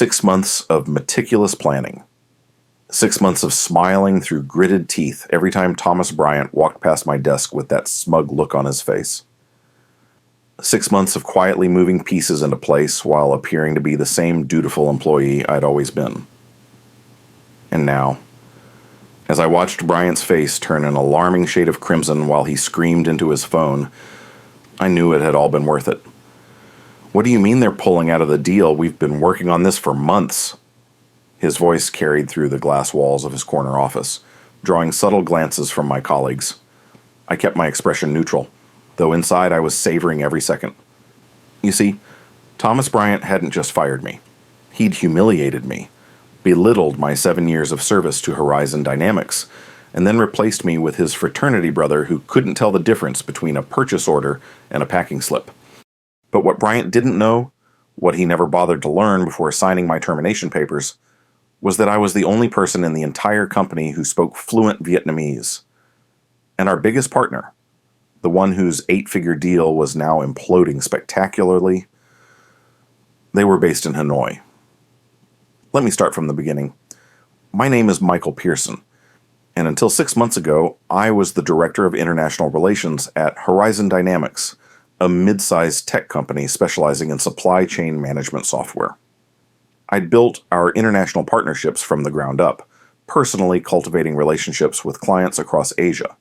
6 months of meticulous planning. 6 months of smiling through gritted teeth every time Thomas Bryant walked past my desk with that smug look on his face. 6 months of quietly moving pieces into place while appearing to be the same dutiful employee I'd always been. And now, as I watched Bryant's face turn an alarming shade of crimson while he screamed into his phone, I knew it had all been worth it. "What do you mean they're pulling out of the deal? We've been working on this for months." His voice carried through the glass walls of his corner office, drawing subtle glances from my colleagues. I kept my expression neutral, though inside I was savoring every second. You see, Thomas Bryant hadn't just fired me. He'd humiliated me, belittled my 7 years of service to Horizon Dynamics, and then replaced me with his fraternity brother who couldn't tell the difference between a purchase order and a packing slip. But what Bryant didn't know, what he never bothered to learn before signing my termination papers, was that I was the only person in the entire company who spoke fluent Vietnamese. And our biggest partner, the one whose 8-figure deal was now imploding spectacularly, they were based in Hanoi. Let me start from the beginning. My name is Michael Pearson, and until 6 months ago, I was the Director of International Relations at Horizon Dynamics, a mid-sized tech company specializing in supply chain management software. I'd built our international partnerships from the ground up, personally cultivating relationships with clients across Asia.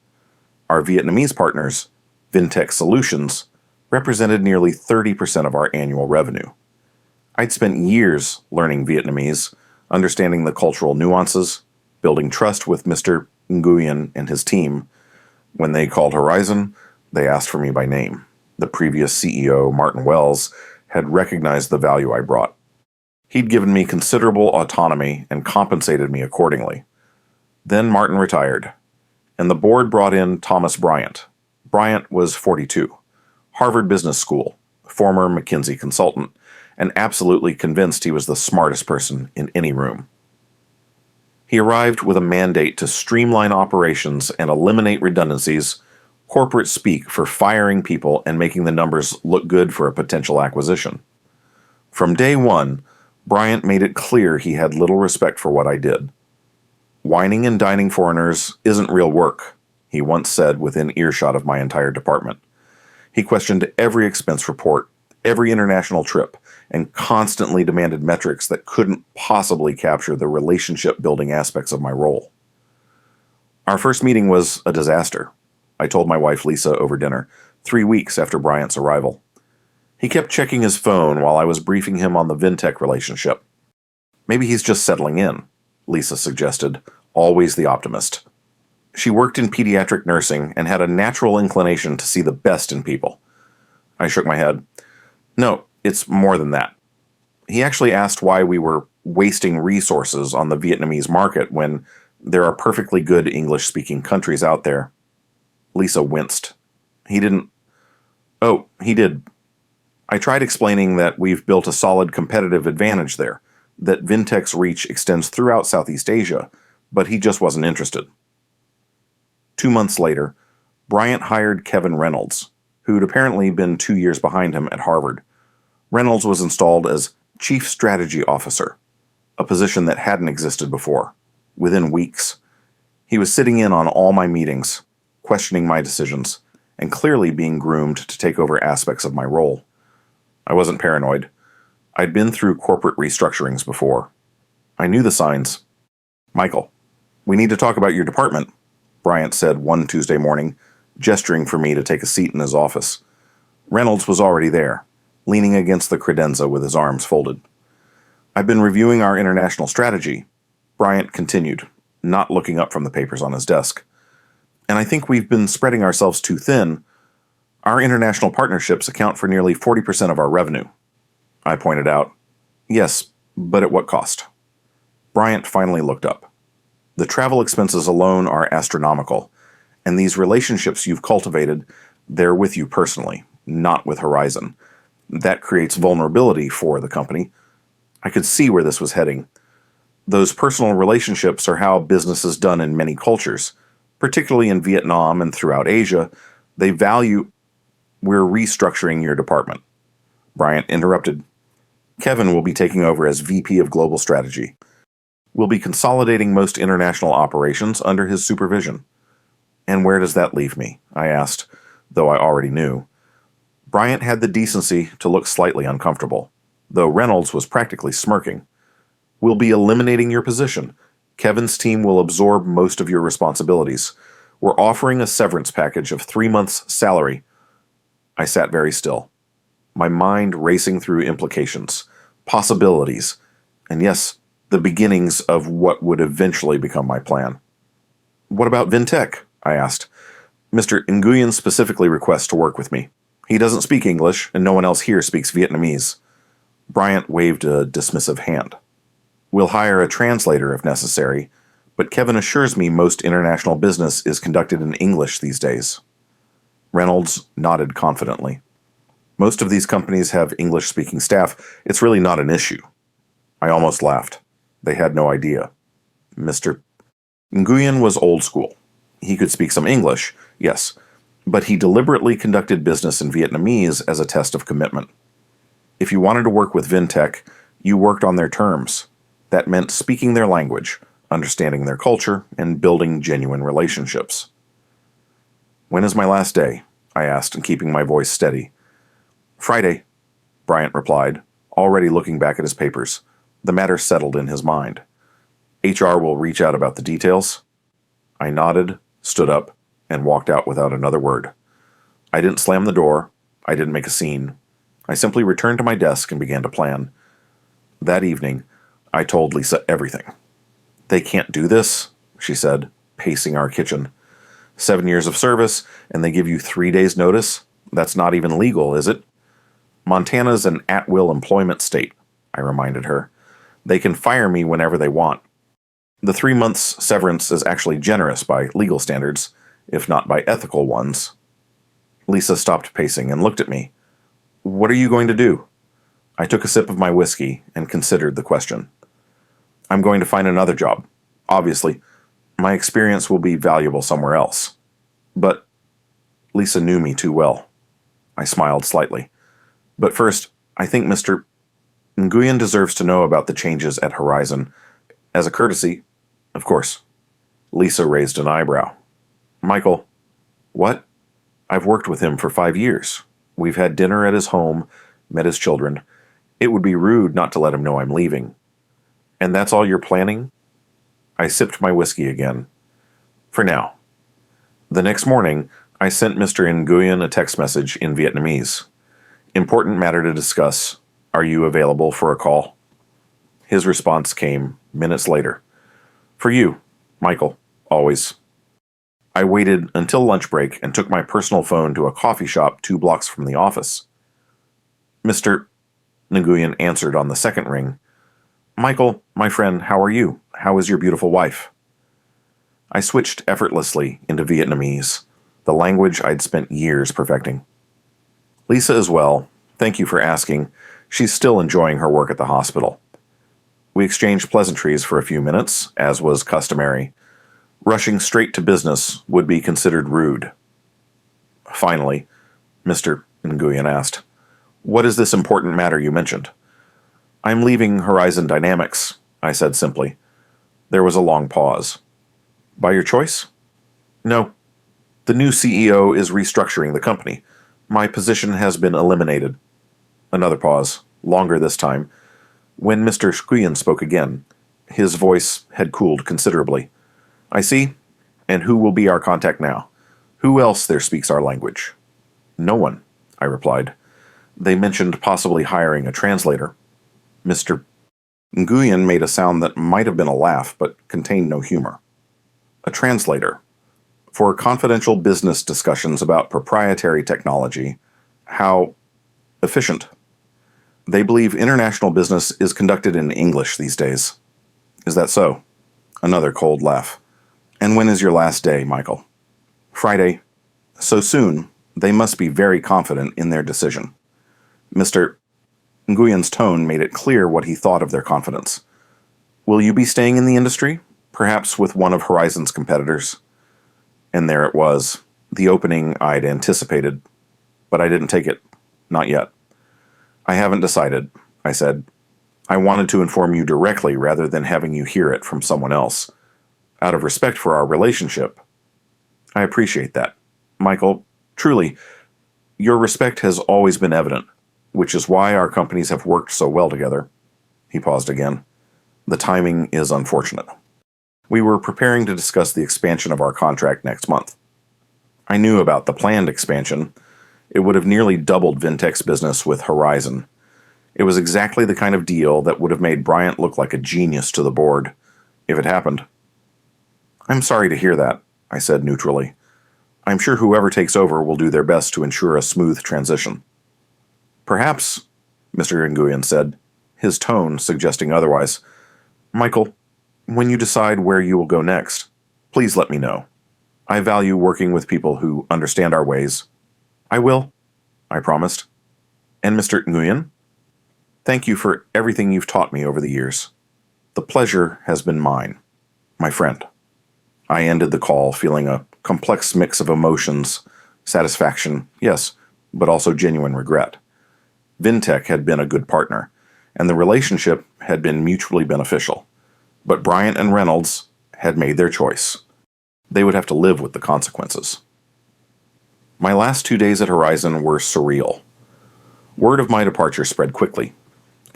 Our Vietnamese partners, Vintech Solutions, represented nearly 30% of our annual revenue. I'd spent years learning Vietnamese, understanding the cultural nuances, building trust with Mr. Nguyen and his team. When they called Horizon, they asked for me by name. The previous CEO, Martin Wells, had recognized the value I brought. He'd given me considerable autonomy and compensated me accordingly. Then Martin retired, and the board brought in Thomas Bryant. Bryant was 42, Harvard Business School, former McKinsey consultant, and absolutely convinced he was the smartest person in any room. He arrived with a mandate to streamline operations and eliminate redundancies, corporate speak for firing people and making the numbers look good for a potential acquisition. From day one, Bryant made it clear he had little respect for what I did. "Wining and dining foreigners isn't real work," he once said within earshot of my entire department. He questioned every expense report, every international trip, and constantly demanded metrics that couldn't possibly capture the relationship-building aspects of my role. Our first meeting was a disaster, I told my wife Lisa over dinner, 3 weeks after Bryant's arrival. He kept checking his phone while I was briefing him on the Vintech relationship. "Maybe he's just settling in," Lisa suggested, always the optimist. She worked in pediatric nursing and had a natural inclination to see the best in people. I shook my head. "No, it's more than that. He actually asked why we were wasting resources on the Vietnamese market when there are perfectly good English-speaking countries out there." Lisa winced. "He didn't..." "Oh, he did. I tried explaining that we've built a solid competitive advantage there, that Vintech's reach extends throughout Southeast Asia, but he just wasn't interested." 2 months later, Bryant hired Kevin Reynolds, who'd apparently been 2 years behind him at Harvard. Reynolds was installed as Chief Strategy Officer, a position that hadn't existed before. Within weeks, he was sitting in on all my meetings, questioning my decisions, and clearly being groomed to take over aspects of my role. I wasn't paranoid. I'd been through corporate restructurings before. I knew the signs. "Michael, we need to talk about your department," Bryant said one Tuesday morning, gesturing for me to take a seat in his office. Reynolds was already there, leaning against the credenza with his arms folded. "I've been reviewing our international strategy," Bryant continued, not looking up from the papers on his desk. "And I think we've been spreading ourselves too thin. Our international partnerships account for nearly 40% of our revenue." I pointed out, "Yes, but at what cost?" Bryant finally looked up. "The travel expenses alone are astronomical, and these relationships you've cultivated, they're with you personally, not with Horizon. That creates vulnerability for the company." I could see where this was heading. Those personal relationships are how business is done in many cultures, particularly in Vietnam and throughout Asia. They value... "We're restructuring your department," Bryant interrupted. Kevin will be taking over as VP of Global Strategy. We'll be consolidating most international operations under his supervision. And where does that leave me? I asked, though I already knew. Bryant had the decency to look slightly uncomfortable, though Reynolds was practically smirking. We'll be eliminating your position. Kevin's team will absorb most of your responsibilities. We're offering a severance package of 3 months' salary. I sat very still, my mind racing through implications, possibilities, and yes, the beginnings of what would eventually become my plan. What about Vintech? I asked. Mr. Nguyen specifically requests to work with me. He doesn't speak English, and no one else here speaks Vietnamese. Bryant waved a dismissive hand. We'll hire a translator if necessary, but Kevin assures me most international business is conducted in English these days. Reynolds nodded confidently. Most of these companies have English-speaking staff. It's really not an issue. I almost laughed. They had no idea. Mr. Nguyen was old school. He could speak some English, yes, but he deliberately conducted business in Vietnamese as a test of commitment. If you wanted to work with Vintech, you worked on their terms. That meant speaking their language, understanding their culture, and building genuine relationships. When is my last day? I asked, and keeping my voice steady. Friday, Bryant replied, already looking back at his papers. The matter settled in his mind. HR will reach out about the details. I nodded, stood up, and walked out without another word. I didn't slam the door. I didn't make a scene. I simply returned to my desk and began to plan. That evening, I told Lisa everything. They can't do this, she said, pacing our kitchen. 7 years of service, and they give you 3 days' notice? That's not even legal, is it? Montana's an at-will employment state, I reminded her. They can fire me whenever they want. The 3 months severance is actually generous by legal standards, if not by ethical ones. Lisa stopped pacing and looked at me. What are you going to do? I took a sip of my whiskey and considered the question. I'm going to find another job. Obviously, my experience will be valuable somewhere else. But Lisa knew me too well. I smiled slightly. But first, I think Mr. Nguyen deserves to know about the changes at Horizon. As a courtesy, of course. Lisa raised an eyebrow. Michael, what? I've worked with him for 5 years. We've had dinner at his home, met his children. It would be rude not to let him know I'm leaving. And that's all you're planning? I sipped my whiskey again. For now. The next morning, I sent Mr. Nguyen a text message in Vietnamese. Important matter to discuss. Are you available for a call? His response came minutes later. For you, Michael, always. I waited until lunch break and took my personal phone to a coffee shop 2 blocks from the office. Mr. Nguyen answered on the second ring. Michael, my friend, how are you? How is your beautiful wife? I switched effortlessly into Vietnamese, the language I'd spent years perfecting. Lisa is well. Thank you for asking. She's still enjoying her work at the hospital. We exchanged pleasantries for a few minutes, as was customary. Rushing straight to business would be considered rude. Finally, Mr. Nguyen asked, What is this important matter you mentioned? I'm leaving Horizon Dynamics, I said simply. There was a long pause. By your choice? No. The new CEO is restructuring the company. My position has been eliminated. Another pause, longer this time. When Mr. Nguyen spoke again, his voice had cooled considerably. I see. And who will be our contact now? Who else there speaks our language? No one, I replied. They mentioned possibly hiring a translator. Mr. Nguyen made a sound that might have been a laugh, but contained no humor. A translator. For confidential business discussions about proprietary technology. How efficient. They believe international business is conducted in English these days. Is that so? Another cold laugh. And when is your last day, Michael? Friday. So soon, they must be very confident in their decision. Mr. Nguyen's tone made it clear what he thought of their confidence. Will you be staying in the industry? Perhaps with one of Horizon's competitors? And there it was, the opening I'd anticipated. But I didn't take it. Not yet. I haven't decided, I said. I wanted to inform you directly rather than having you hear it from someone else. Out of respect for our relationship, I appreciate that. Michael, truly, your respect has always been evident, which is why our companies have worked so well together. He paused again. The timing is unfortunate. We were preparing to discuss the expansion of our contract next month. I knew about the planned expansion. It would have nearly doubled Vintech's business with Horizon. It was exactly the kind of deal that would have made Bryant look like a genius to the board, if it happened. I'm sorry to hear that, I said neutrally. I'm sure whoever takes over will do their best to ensure a smooth transition. Perhaps, Mr. Nguyen said, his tone suggesting otherwise. Michael, when you decide where you will go next, please let me know. I value working with people who understand our ways. I will, I promised. And Mr. Nguyen, thank you for everything you've taught me over the years. The pleasure has been mine, my friend. I ended the call feeling a complex mix of emotions, satisfaction, yes, but also genuine regret. Vintech had been a good partner, and the relationship had been mutually beneficial. But Bryant and Reynolds had made their choice. They would have to live with the consequences. My last 2 days at Horizon were surreal. Word of my departure spread quickly,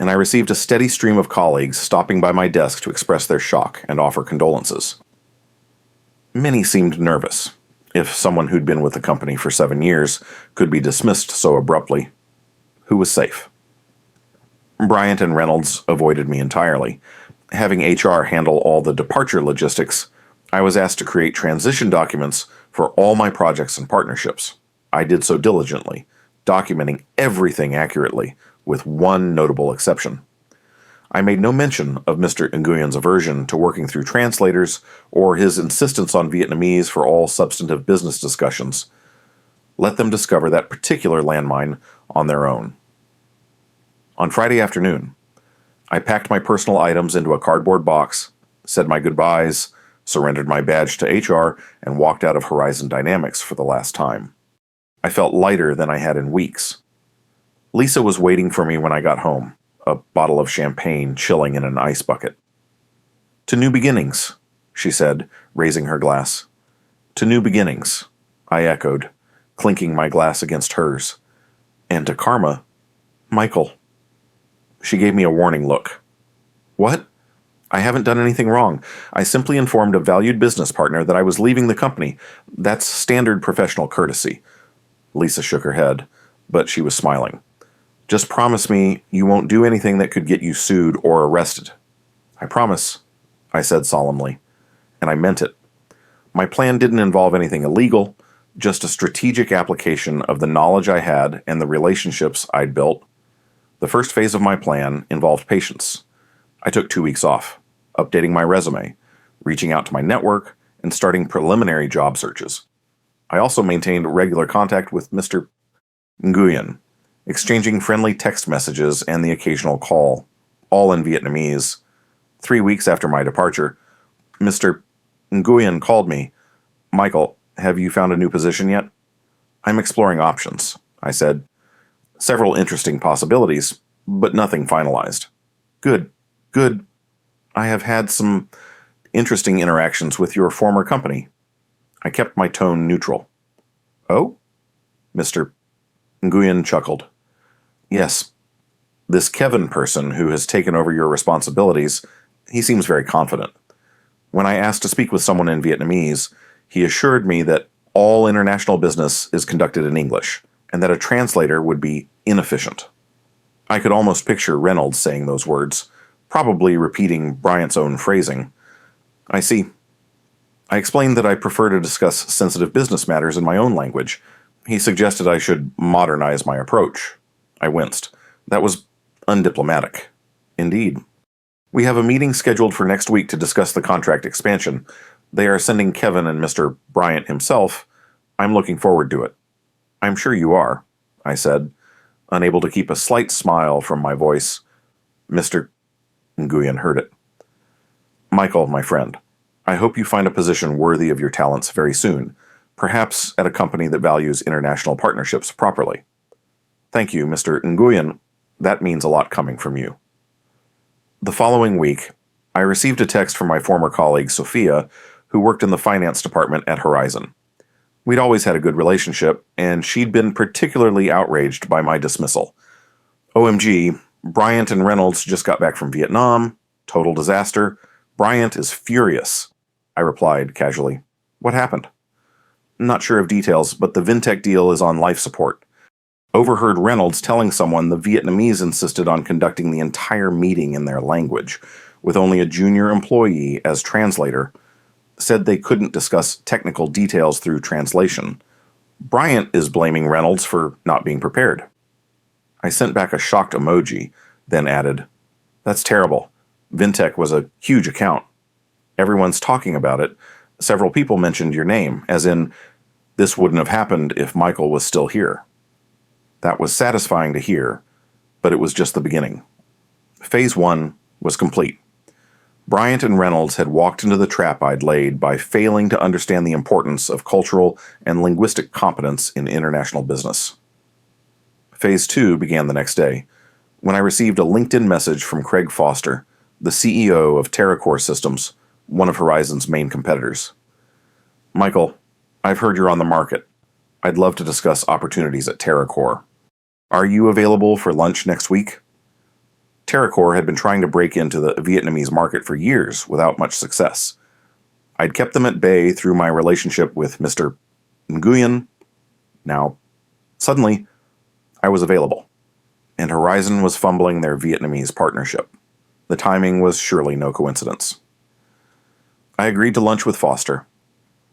and I received a steady stream of colleagues stopping by my desk to express their shock and offer condolences. Many seemed nervous. If someone who'd been with the company for 7 years could be dismissed so abruptly, who was safe? Bryant and Reynolds avoided me entirely. Having HR handle all the departure logistics, I was asked to create transition documents for all my projects and partnerships. I did so diligently, documenting everything accurately, with one notable exception. I made no mention of Mr. Nguyen's aversion to working through translators or his insistence on Vietnamese for all substantive business discussions. Let them discover that particular landmine on their own. On Friday afternoon, I packed my personal items into a cardboard box, said my goodbyes, surrendered my badge to HR, and walked out of Horizon Dynamics for the last time. I felt lighter than I had in weeks. Lisa was waiting for me when I got home, a bottle of champagne chilling in an ice bucket. To new beginnings, she said, raising her glass. To new beginnings, I echoed, clinking my glass against hers. And to karma, Michael. She gave me a warning look. What? I haven't done anything wrong. I simply informed a valued business partner that I was leaving the company. That's standard professional courtesy. Lisa shook her head, but she was smiling. Just promise me you won't do anything that could get you sued or arrested. I promise, I said solemnly, and I meant it. My plan didn't involve anything illegal, just a strategic application of the knowledge I had and the relationships I'd built. The first phase of my plan involved patience. I took 2 weeks off, updating my resume, reaching out to my network, and starting preliminary job searches. I also maintained regular contact with Mr. Nguyen, exchanging friendly text messages and the occasional call, all in Vietnamese. 3 weeks after my departure, Mr. Nguyen called me. Michael, have you found a new position yet? I'm exploring options, I said. Several interesting possibilities, but nothing finalized. Good. I have had some interesting interactions with your former company. I kept my tone neutral. Oh? Mr. Nguyen chuckled. Yes. This Kevin person who has taken over your responsibilities, he seems very confident. When I asked to speak with someone in Vietnamese, he assured me that all international business is conducted in English, and that a translator would be inefficient. I could almost picture Reynolds saying those words, probably repeating Bryant's own phrasing. I see. I explained that I prefer to discuss sensitive business matters in my own language. He suggested I should modernize my approach. I winced. That was undiplomatic. Indeed. We have a meeting scheduled for next week to discuss the contract expansion. They are sending Kevin and Mr. Bryant himself. I'm looking forward to it. I'm sure you are, I said, unable to keep a slight smile from my voice. Mr. Nguyen heard it. Michael, my friend, I hope you find a position worthy of your talents very soon, perhaps at a company that values international partnerships properly. Thank you, Mr. Nguyen. That means a lot coming from you. The following week, I received a text from my former colleague, Sophia, who worked in the finance department at Horizon. We'd always had a good relationship, and she'd been particularly outraged by my dismissal. OMG, Bryant and Reynolds just got back from Vietnam. Total disaster. Bryant is furious. I replied casually. What happened? Not sure of details, but the Vintech deal is on life support. Overheard Reynolds telling someone the Vietnamese insisted on conducting the entire meeting in their language, with only a junior employee as translator. Said they couldn't discuss technical details through translation. Bryant is blaming Reynolds for not being prepared. I sent back a shocked emoji, then added, That's terrible. Vintech was a huge account. Everyone's talking about it. Several people mentioned your name, as in, this wouldn't have happened if Michael was still here. That was satisfying to hear, but it was just the beginning. Phase 1 was complete. Bryant and Reynolds had walked into the trap I'd laid by failing to understand the importance of cultural and linguistic competence in international business. Phase 2 began the next day, when I received a LinkedIn message from Craig Foster, the CEO of TerraCore Systems, one of Horizon's main competitors. Michael, I've heard you're on the market. I'd love to discuss opportunities at TerraCore. Are you available for lunch next week? TerraCore had been trying to break into the Vietnamese market for years without much success. I'd kept them at bay through my relationship with Mr. Nguyen. Now, suddenly, I was available, and Horizon was fumbling their Vietnamese partnership. The timing was surely no coincidence. I agreed to lunch with Foster.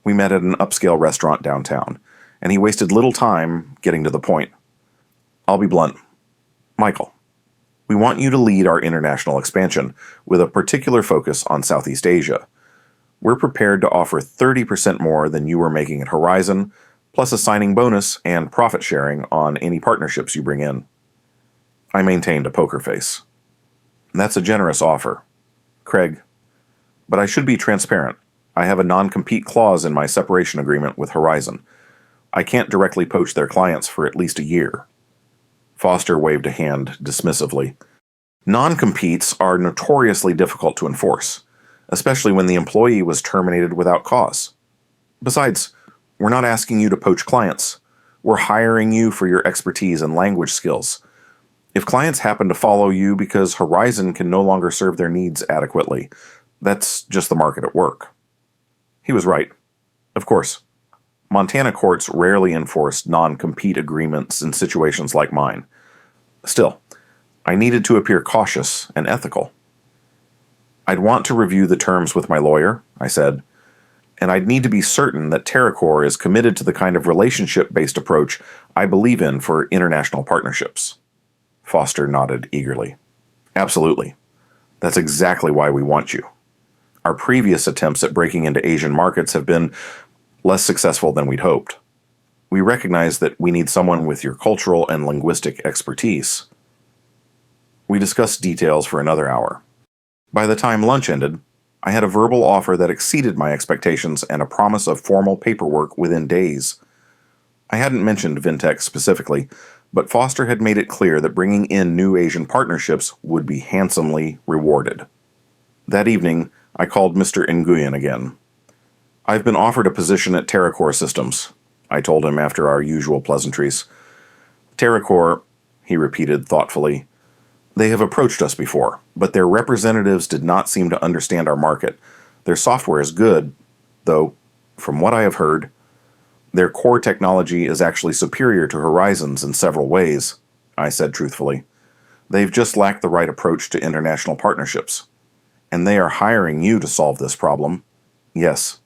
We met at an upscale restaurant downtown, and he wasted little time getting to the point. I'll be blunt. Michael, we want you to lead our international expansion with a particular focus on Southeast Asia. We're prepared to offer 30% more than you were making at Horizon, plus a signing bonus and profit sharing on any partnerships you bring in. I maintained a poker face. That's a generous offer, Craig, but I should be transparent. I have a non-compete clause in my separation agreement with Horizon. I can't directly poach their clients for at least a year. Foster waved a hand dismissively. Non-competes are notoriously difficult to enforce, especially when the employee was terminated without cause. Besides, we're not asking you to poach clients. We're hiring you for your expertise and language skills. If clients happen to follow you because Horizon can no longer serve their needs adequately, that's just the market at work. He was right. Of course, Montana courts rarely enforce non-compete agreements in situations like mine. Still, I needed to appear cautious and ethical. I'd want to review the terms with my lawyer, I said, and I'd need to be certain that TerraCore is committed to the kind of relationship-based approach I believe in for international partnerships. Foster nodded eagerly. Absolutely. That's exactly why we want you. Our previous attempts at breaking into Asian markets have been less successful than we'd hoped. We recognize that we need someone with your cultural and linguistic expertise. We discussed details for another hour. By the time lunch ended, I had a verbal offer that exceeded my expectations and a promise of formal paperwork within days. I hadn't mentioned Vintech specifically, but Foster had made it clear that bringing in new Asian partnerships would be handsomely rewarded. That evening, I called Mr. Nguyen again. I've been offered a position at TerraCore Systems, I told him after our usual pleasantries. TerraCore, he repeated thoughtfully. They have approached us before, but their representatives did not seem to understand our market. Their software is good, though, from what I have heard, their core technology is actually superior to Horizon's in several ways, I said truthfully. They've just lacked the right approach to international partnerships. And they are hiring you to solve this problem. Yes.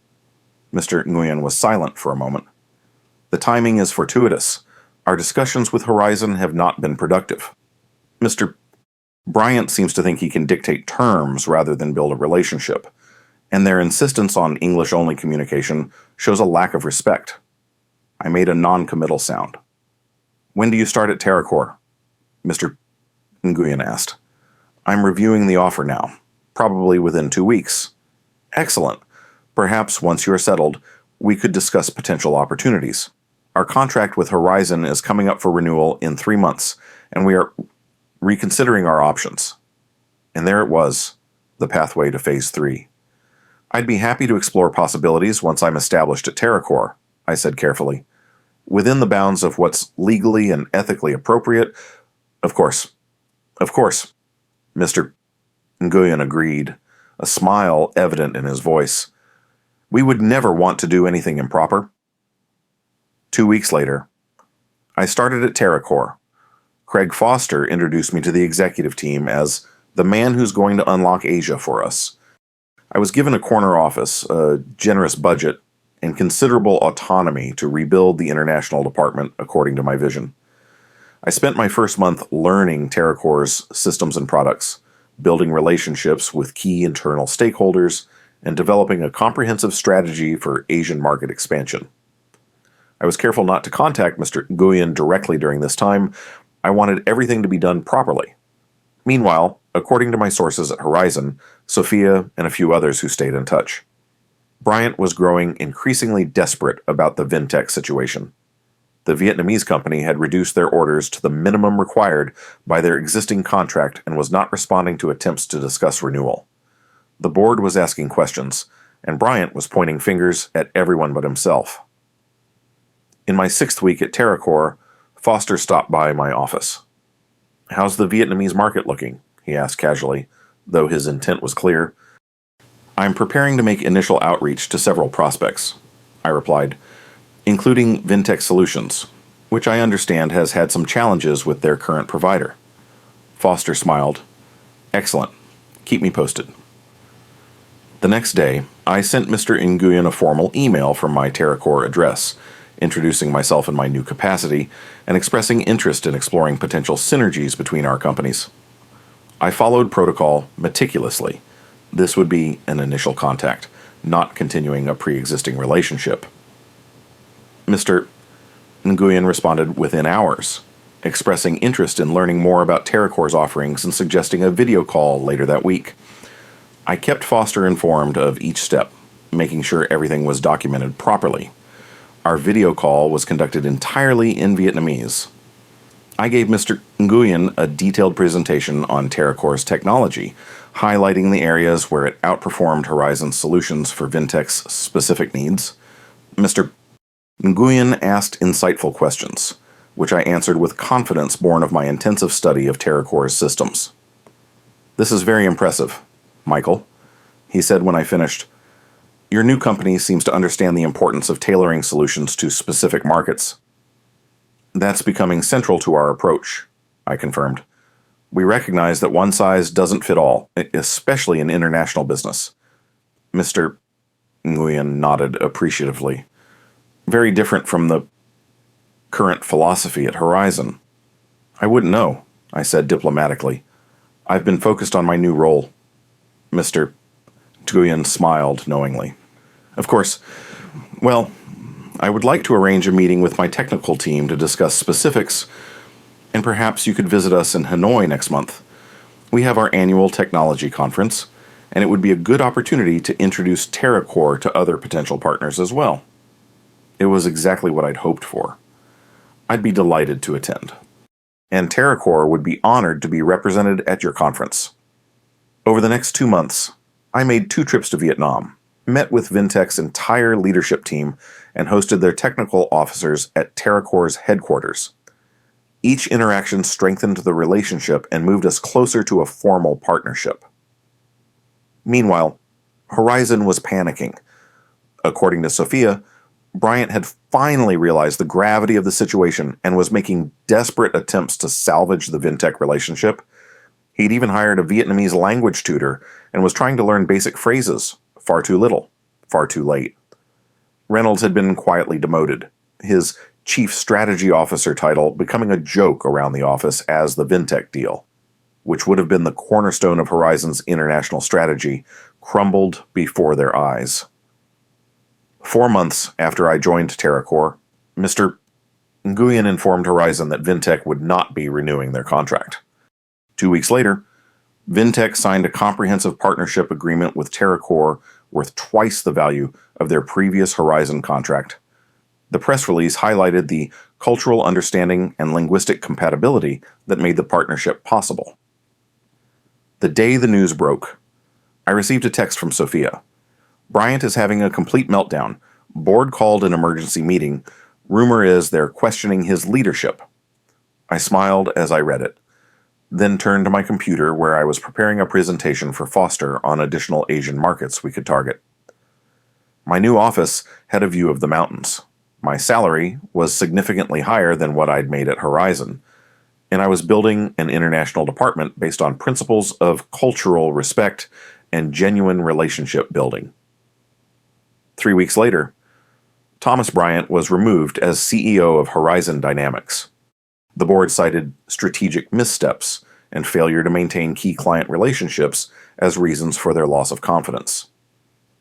Mr. Nguyen was silent for a moment. The timing is fortuitous. Our discussions with Horizon have not been productive. Mr. Bryant seems to think he can dictate terms rather than build a relationship, and their insistence on English-only communication shows a lack of respect. I made a non-committal sound. When do you start at TerraCore? Mr. Nguyen asked. I'm reviewing the offer now, probably within 2 weeks. Excellent. Perhaps once you're settled, we could discuss potential opportunities. Our contract with Horizon is coming up for renewal in 3 months, and we are reconsidering our options. And there it was, the pathway to Phase 3. I'd be happy to explore possibilities once I'm established at TerraCore, I said carefully. Within the bounds of what's legally and ethically appropriate, of course. Of course, Mr. Nguyen agreed, a smile evident in his voice. We would never want to do anything improper. 2 weeks later, I started at TerraCore. Craig Foster introduced me to the executive team as the man who's going to unlock Asia for us. I was given a corner office, a generous budget, and considerable autonomy to rebuild the international department according to my vision. I spent my first month learning TerraCore's systems and products, building relationships with key internal stakeholders, and developing a comprehensive strategy for Asian market expansion. I was careful not to contact Mr. Nguyen directly during this time. I wanted everything to be done properly. Meanwhile, according to my sources at Horizon, Sophia and a few others who stayed in touch, Bryant was growing increasingly desperate about the Vintech situation. The Vietnamese company had reduced their orders to the minimum required by their existing contract and was not responding to attempts to discuss renewal. The board was asking questions, and Bryant was pointing fingers at everyone but himself. In my 6th week at TerraCore, Foster stopped by my office. "How's the Vietnamese market looking?" he asked casually, though his intent was clear. "I'm preparing to make initial outreach to several prospects," I replied, "including Vintech Solutions, which I understand has had some challenges with their current provider." Foster smiled. "Excellent. Keep me posted." The next day, I sent Mr. Nguyen a formal email from my TerraCore address, introducing myself in my new capacity and expressing interest in exploring potential synergies between our companies. I followed protocol meticulously. This would be an initial contact, not continuing a pre-existing relationship. Mr. Nguyen responded within hours, expressing interest in learning more about TerraCore's offerings and suggesting a video call later that week. I kept Foster informed of each step, making sure everything was documented properly. Our video call was conducted entirely in Vietnamese. I gave Mr. Nguyen a detailed presentation on TerraCore's technology, highlighting the areas where it outperformed Horizon's solutions for Vintech's specific needs. Mr. Nguyen asked insightful questions, which I answered with confidence born of my intensive study of TerraCore's systems. "This is very impressive, Michael," he said when I finished. "Your new company seems to understand the importance of tailoring solutions to specific markets." "That's becoming central to our approach," I confirmed. "We recognize that one size doesn't fit all, especially in international business." Mr. Nguyen nodded appreciatively. "Very different from the current philosophy at Horizon." "I wouldn't know," I said diplomatically. "I've been focused on my new role." Mr. Nguyen smiled knowingly. "Of course. Well, I would like to arrange a meeting with my technical team to discuss specifics, and perhaps you could visit us in Hanoi next month. We have our annual technology conference, and it would be a good opportunity to introduce TerraCore to other potential partners as well." It was exactly what I'd hoped for. I'd be delighted to attend. And TerraCore would be honored to be represented at your conference. Over the next 2 months, I made 2 trips to Vietnam, met with Vintech's entire leadership team, and hosted their technical officers at TerraCore's headquarters. Each interaction strengthened the relationship and moved us closer to a formal partnership. Meanwhile, Horizon was panicking. According to Sophia, Bryant had finally realized the gravity of the situation and was making desperate attempts to salvage the Vintech relationship. He'd even hired a Vietnamese language tutor and was trying to learn basic phrases. Far too little, far too late. Reynolds had been quietly demoted, his Chief Strategy Officer title becoming a joke around the office as the Vintech deal, which would have been the cornerstone of Horizon's international strategy, crumbled before their eyes. 4 months after I joined TerraCore, Mr. Nguyen informed Horizon that Vintech would not be renewing their contract. 2 weeks later, Vintech signed a comprehensive partnership agreement with TerraCore worth twice the value of their previous Horizon contract. The press release highlighted the cultural understanding and linguistic compatibility that made the partnership possible. The day the news broke, I received a text from Sophia. Bryant is having a complete meltdown. Board called an emergency meeting. Rumor is they're questioning his leadership. I smiled as I read it, then turned to my computer where I was preparing a presentation for Foster on additional Asian markets we could target. My new office had a view of the mountains. My salary was significantly higher than what I'd made at Horizon, and I was building an international department based on principles of cultural respect and genuine relationship building. 3 weeks later, Thomas Bryant was removed as CEO of Horizon Dynamics. The board cited strategic missteps and failure to maintain key client relationships as reasons for their loss of confidence.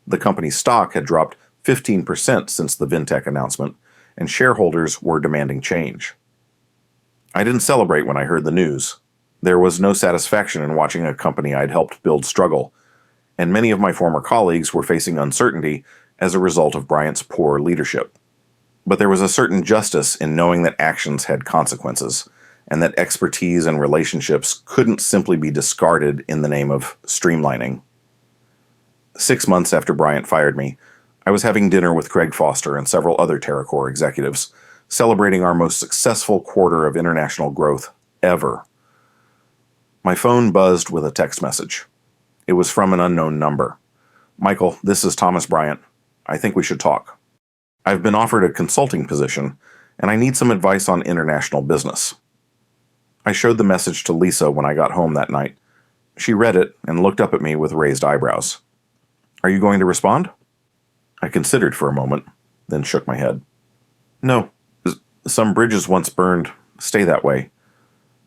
The company's stock had dropped 15% since the Vintech announcement, and shareholders were demanding change. I didn't celebrate when I heard the news. There was no satisfaction in watching a company I'd helped build struggle, and many of my former colleagues were facing uncertainty as a result of Bryant's poor leadership. But there was a certain justice in knowing that actions had consequences, and that expertise and relationships couldn't simply be discarded in the name of streamlining. 6 months after Bryant fired me, I was having dinner with Craig Foster and several other TerraCore executives, celebrating our most successful quarter of international growth ever. My phone buzzed with a text message. It was from an unknown number. "Michael, this is Thomas Bryant. I think we should talk. I've been offered a consulting position, and I need some advice on international business." I showed the message to Lisa when I got home that night. She read it and looked up at me with raised eyebrows. "Are you going to respond?" I considered for a moment, then shook my head. "No. Some bridges once burned stay that way.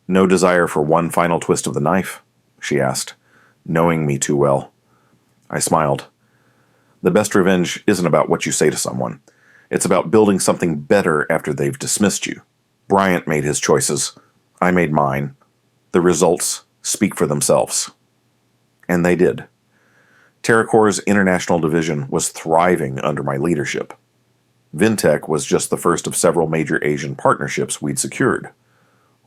No desire for one final twist of the knife?" she asked, knowing me too well. I smiled. The best revenge isn't about what you say to someone. It's about building something better after they've dismissed you. Bryant made his choices. I made mine. The results speak for themselves. And they did. TerraCore's international division was thriving under my leadership. Vintech was just the first of several major Asian partnerships we'd secured.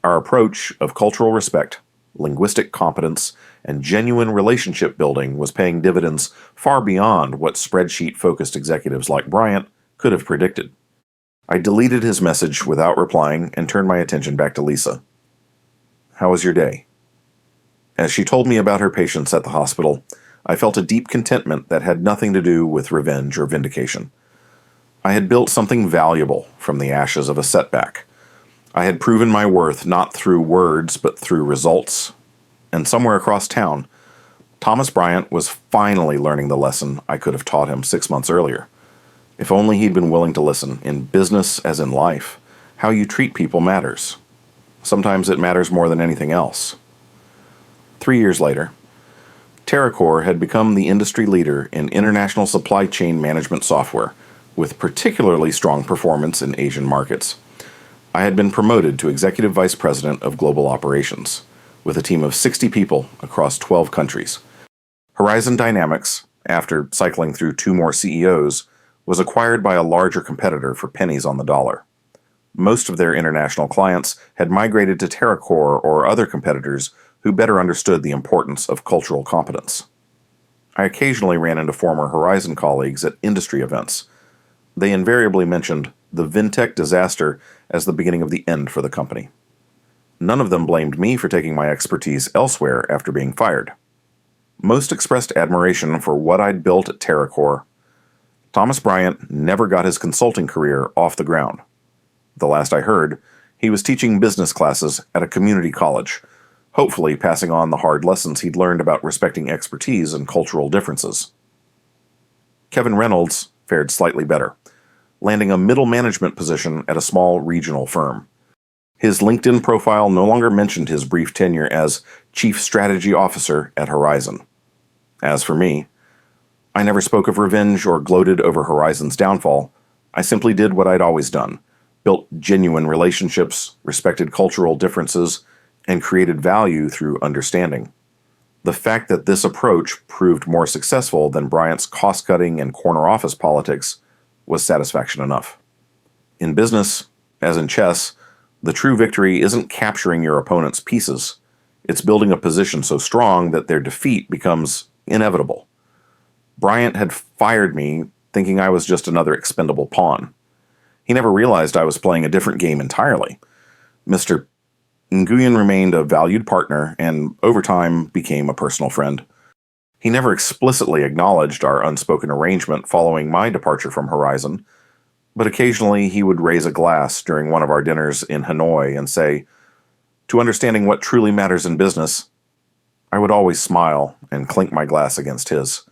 Our approach of cultural respect, linguistic competence, and genuine relationship building was paying dividends far beyond what spreadsheet-focused executives like Bryant could have predicted. I deleted his message without replying and turned my attention back to Lisa. "How was your day?" As she told me about her patients at the hospital, I felt a deep contentment that had nothing to do with revenge or vindication. I had built something valuable from the ashes of a setback. I had proven my worth not through words but through results. And somewhere across town, Thomas Bryant was finally learning the lesson I could have taught him 6 months earlier. If only he'd been willing to listen, in business as in life, how you treat people matters. Sometimes it matters more than anything else. 3 years later, TerraCore had become the industry leader in international supply chain management software, with particularly strong performance in Asian markets. I had been promoted to Executive Vice President of Global Operations, with a team of 60 people across 12 countries. Horizon Dynamics, after cycling through 2 more CEOs, was acquired by a larger competitor for pennies on the dollar. Most of their international clients had migrated to TerraCore or other competitors who better understood the importance of cultural competence. I occasionally ran into former Horizon colleagues at industry events. They invariably mentioned the Vintech disaster as the beginning of the end for the company. None of them blamed me for taking my expertise elsewhere after being fired. Most expressed admiration for what I'd built at TerraCore. Thomas Bryant never got his consulting career off the ground. The last I heard, he was teaching business classes at a community college, hopefully passing on the hard lessons he'd learned about respecting expertise and cultural differences. Kevin Reynolds fared slightly better, landing a middle management position at a small regional firm. His LinkedIn profile no longer mentioned his brief tenure as Chief Strategy Officer at Horizon. As for me, I never spoke of revenge or gloated over Horizon's downfall. I simply did what I'd always done, built genuine relationships, respected cultural differences, and created value through understanding. The fact that this approach proved more successful than Bryant's cost-cutting and corner office politics was satisfaction enough. In business, as in chess, the true victory isn't capturing your opponent's pieces, It's building a position so strong that their defeat becomes inevitable. Bryant had fired me thinking I was just another expendable pawn. He never realized I was playing a different game entirely. Mr. Nguyen remained a valued partner and, over time, became a personal friend. He never explicitly acknowledged our unspoken arrangement following my departure from Horizon, but occasionally he would raise a glass during one of our dinners in Hanoi and say, "To understanding what truly matters in business." I would always smile and clink my glass against his.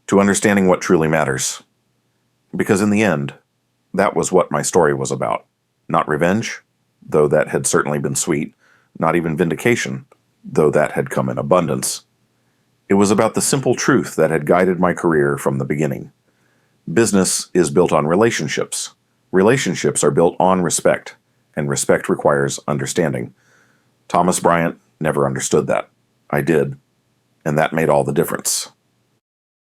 To understanding what truly matters. Because in the end, that was what my story was about. Not revenge, though that had certainly been sweet. Not even vindication, though that had come in abundance. It was about the simple truth that had guided my career from the beginning. Business is built on relationships. Relationships are built on respect, and respect requires understanding. Thomas Bryant never understood that. I did, and that made all the difference.